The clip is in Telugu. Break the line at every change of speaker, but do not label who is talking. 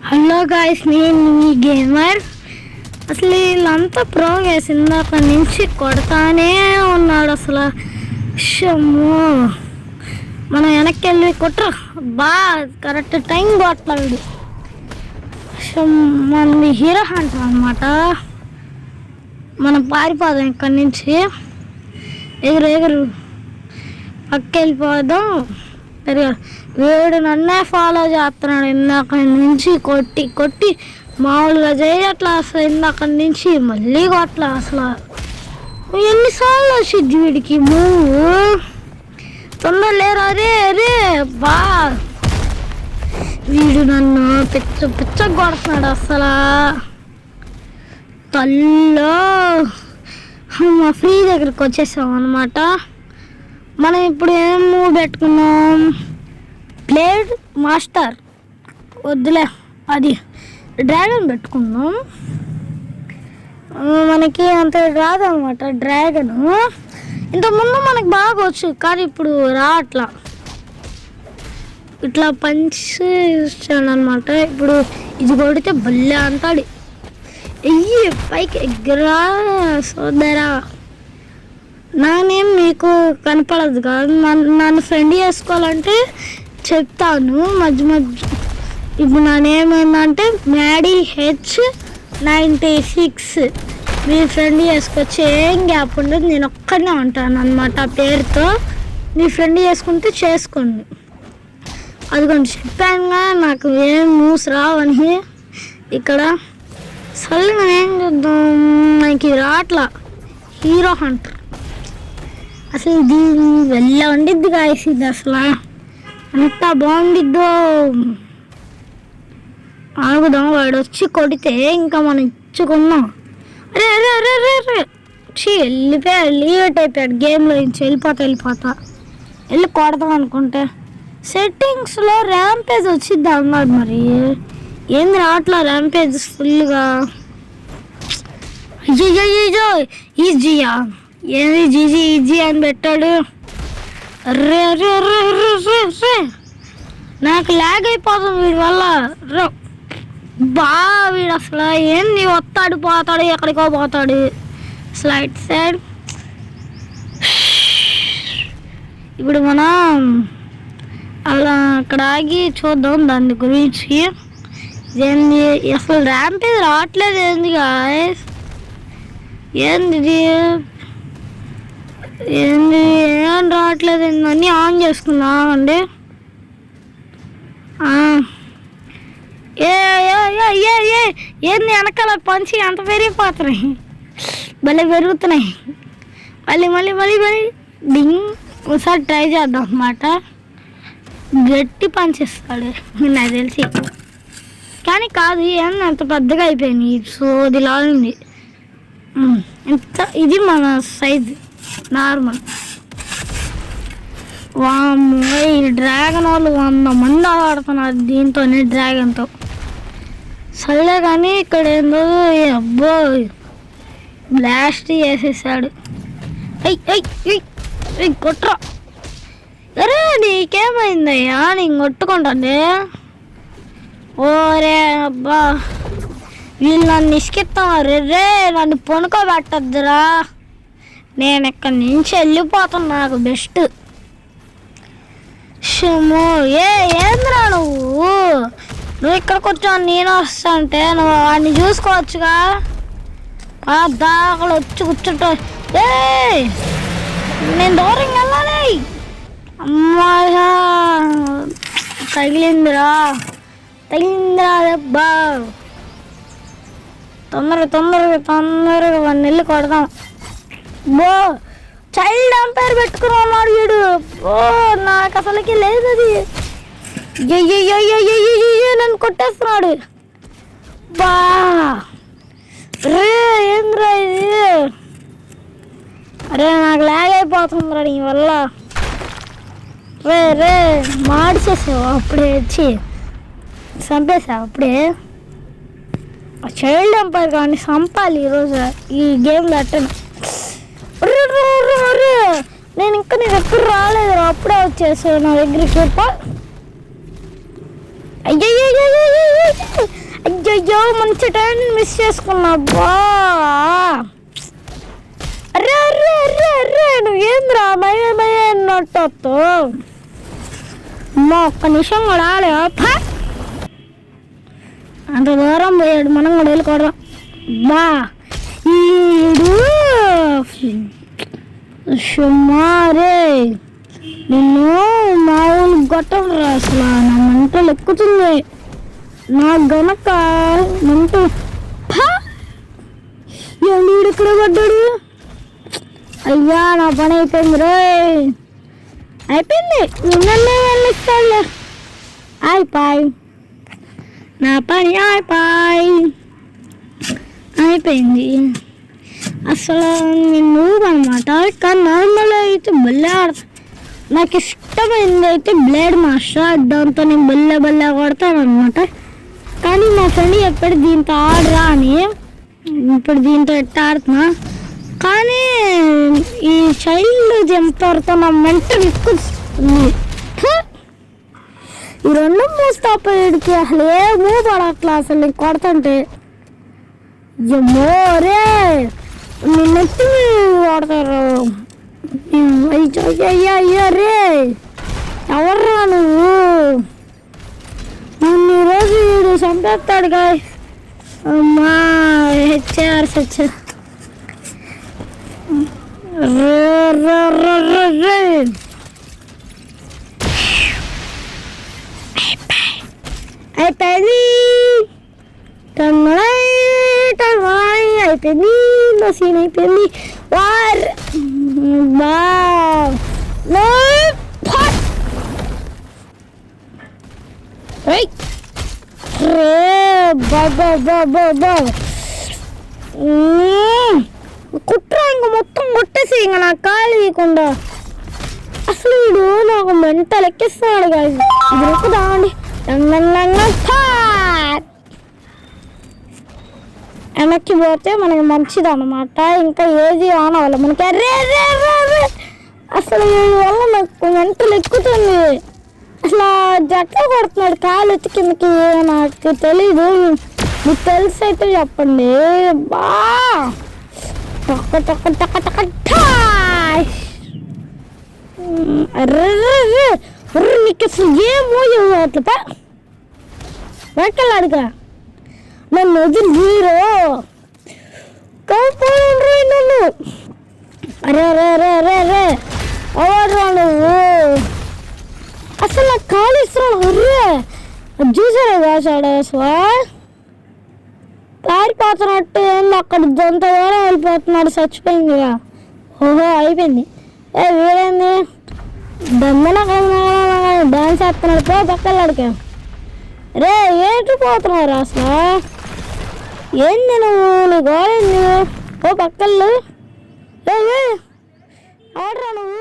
హలో గాయ్స్, నేను మీ గేమర్. అసలు వీళ్ళంతా ప్రోగ్రెస్ ఇందాక నుంచి కొడతానే ఉన్నాడు. అసలు షమ్మో, మనం వెనక్కి వెళ్ళి కొట్ర కరెక్ట్ టైం కొట్టలేడు. మనది హీరో హంటర్ అనమాట. మనం పారిపోదాం ఇక్కడి నుంచి, ఎగురు పక్కకి వెళ్ళిపోదాం. వీడు నన్నే ఫాలో చేస్తున్నాడు ఇందాక నుంచి. కొట్టి మామూలుగా చేయట్లా అసలు. ఇందాక నుంచి మళ్ళీ కొట్లా అసలు. ఎన్నిసార్లు వచ్చింది వీడికి మూవ్. తొందర లేరు. అరే వీడు నన్ను పిచ్చ కొడుతున్నాడు అసలు. తల్లో మా ఫ్రీ దగ్గరికి వచ్చేసాం అనమాట. మనం ఇప్పుడు ఏం మూవ్ పెట్టుకున్నాం? బ్లేడ్ మాస్టర్ వద్దులే, అది డ్రాగన్ పెట్టుకున్నాం. మనకి అంత రాదనమాట డ్రాగన్. ఇంతకుముందు మనకు బాగా వచ్చు, కానీ ఇప్పుడు రావట్లా. ఇట్లా పంచ్ ఇచ్చాడు అనమాట. ఇప్పుడు ఇది కొడితే భలే అంటాడు. పైకి ఎగ్గరా సోదరా. నానేం మీకు కనపడదు కాదు. నన్ను ఫ్రెండ్ చేసుకోవాలంటే చెప్తాను మధ్య. ఇప్పుడు నానేమైందంటే మ్యాడీ H96 మీరు ఫ్రెండ్ చేసుకోవచ్చు. ఏం గ్యాప్ ఉండదు. నేను ఒక్కనే ఉంటాను అనమాట ఆ పేరుతో. మీ ఫ్రెండ్ చేసుకుంటే చేసుకోండి. అది కొంచెం చెప్పానుగా, నాకు ఏం మూవ్స్ రావని. ఇక్కడ సల్గా ఏం చూద్దాం, మనకి రాట్లా హీరో హంటర్. అసలు ఇది వెళ్ళ ఉండిద్ది గాయస్. ఇది అసలు అంత బాగుండిద్దో. ఆగుదాం, వాడు వచ్చి కొడితే ఇంకా మనం ఇచ్చుకున్నాం. అరే వెళ్ళిపోయాడు, లీవేట్ అయిపోయాడు గేమ్లో నుంచి. వెళ్ళిపోతా వెళ్ళి కొడదాం అనుకుంటే సెట్టింగ్స్లో ర్యాంపేజ్ వచ్చిద్ది అన్నాడు. మరి ఏంది రావట్లా ర్యాంపేజ్ ఫుల్గా. అయ్యో ఈజీయా, ఏది ఈజీ అని పెట్టాడు. అర్రే నాకు ల్యాగ్ అయిపోతుంది వీడి వల్ల. వీడు అసలు ఏంది వస్తాడు పోతాడు, ఎక్కడికో పోతాడు. Slide side. ఇప్పుడు మనం అలా అక్కడ ఆగి చూద్దాం దాని గురించి. ఏంది అసలు ర్యాంపేజ్ రావట్లేదు. ఏంది గాయస్, ఏంది ఏం రావట్లేదు. అన్నీ ఆన్ చేసుకున్నా అండి. ఏంది వెనకాల పంచి అంత పెరిగిపోతున్నాయి, భలే పెరుగుతున్నాయి. మళ్ళీ డింగ్. ఒకసారి ట్రై చేద్దాం అన్నమాట. గట్టి పంచిస్తాడు నాకు తెలిసి, కానీ కాదు. ఏంది అంత పెద్దగా అయిపోయింది, సోదిలా ఉంది. ఇంత ఇది మన సైజ్ నార్మల్. ఈ డ్రాగన్ వాళ్ళు 100 మంది ఆడుతున్నారు దీంతోనే, డ్రాగన్తో. సరే కానీ ఇక్కడ ఏందో అబ్బో బ్లాస్ట్ చేసేసాడు. కొట్రా. అరే నీకేమైందయ్యా, నేను కొట్టుకుంటానే. ఓరే అబ్బా, వీళ్ళు నన్ను ఇసుకిస్తాను. రే నన్ను పొనుకోబెట్టద్దురా. నేను ఇక్కడి నుంచి వెళ్ళిపోతాను, నాకు బెస్ట్. ఏంద్రా నువ్వు ఇక్కడికి వచ్చావు, నేను వస్తా అంటే నువ్వు వాడిని చూసుకోవచ్చుగా. దాకా వచ్చి కూర్చుంటా. నేను దూరంగా వెళ్ళాలి. అమ్మా తగిలిందిరా అబ్బా. తొందరగా వాడిని వెళ్ళి కొడదాం. చైల్డ్ అంపైర్ పెట్టుకున్నాడు వీడు. నాకు అసలుకి లేదు అది. నన్ను కొట్టేస్తున్నాడు. ఏంద్రా ఇది. అరే నాకు లాగ్ అయిపోతుందిరా నీ వల్ల. రే మార్చేసావు అప్పుడే, వచ్చి చంపేసావు అప్పుడే. చైల్డ్ అంపైర్ కానీ చంపాలి ఈరోజు ఈ గేమ్లో. అట్టను నేను ఇంకా నీ దగ్గర రాలేదు, అప్పుడే వచ్చేసావు నా దగ్గరికి. అయ్యో అయ్యో మంచి టైం మిస్ చేసుకున్నా బా. అరే అరే అరే అరే నువ్వేంద్రా భయ అన్నట్టు అమ్మా ఒక్క నిమిషం కూడా ఆడేవా. అంత దూరం పోయాడు, మనం కూడా వెళ్ళిపోవడం బా. ఈడు సుమారే నిన్ను మామూలు గొట్టం రా అసలు. నా మంటలు ఎక్కుతుంది నా గనక మంట. వీడు ఇక్కడ పడ్డాడు. అయ్యా నా పని అయిపోయింది రే, అయిపోయింది. నిన్ననే వెళ్ళిస్తాడులే. అయిపోయి నా పని అయిపోయింది. అసలు నేను అనమాట. కానీ నార్మల్ అయితే బల్లే ఆడతాను. నాకు ఇష్టమైంది అయితే బ్లేడ్ మాస్టర్. దాంతో నేను బల్లే కొడతాను అనమాట. కానీ మా ఫ్రెండ్ ఎప్పుడు దీంతో ఆడరా అని, ఇప్పుడు దీంతో ఎట్ట ఆడుతున్నా. కానీ ఈ చైల్డ్ జంపర్తో నా మెంటల్ ఎక్కుతుంది. ఈ రెండు మూస్తాపడికి అసలు ఏ మూవ్ పడట్లా అసలు. నేను కొడుతుంటే ఏమో రే నిన్నెత్తి కొడతారు. అయ్యో రే ఎవర్రా నువ్వు? నన్ను ఈరోజు వీడు చంపేస్తాడు గా. అమ్మా హెచ్ఆర్ సచ్ అయిపోయింది. అయిపోయింది నా సీన్ అయిపోయింది. వార్ బా కుట్రా ఇంక మొత్తం కొట్టేసి ఇంక నాకు ఖాళీ ఇవ్వకుండా. అసలు వీడు నాకు మెంటల్ ఎక్కిస్తున్నాడు కాదు. ఇది ఎక్కుదామండి. వెనక్కి పోతే మనకి మంచిది అన్నమాట. ఇంకా ఏది ఆన్ అవ్వాలి మనకి. అరే అసలు వీడి వల్ల నాకు మెంటల్ ఎక్కుతుంది. అసలు జట్లా కొడుతున్నాడు కాలు ఎత్తి కిందకి. నాకు తెలీదు, మీకు తెలిసి అయితే చెప్పండి. బా నీకు అసలు ఏం మోజు అట్లా వెక్కలాడుగా నన్ను వదిలి హీరో కాపాడు నన్ను. అరే అరే అరే అరే అరే అవాడ్రా నువ్వు. అసలు నాకు కాలు ఇస్తున్నాడు. అర్రే చూసారా కాసాడు అసలు పారిపోతున్నట్టు. ఏంది అక్కడ జంత దూరం వెళ్ళిపోతున్నాడు. చచ్చిపోయింది ఇక. ఓహో అయిపోయింది. వీడేంది దమ్మన డాన్స్ వేస్తున్నాడు. పక్కలాడికి రే ఏంటి పోతున్నారు అసలు? ఏంది నువ్వు నీ గోడేంది? ఓ పక్కళ్ళు ఆడరా నువ్వు.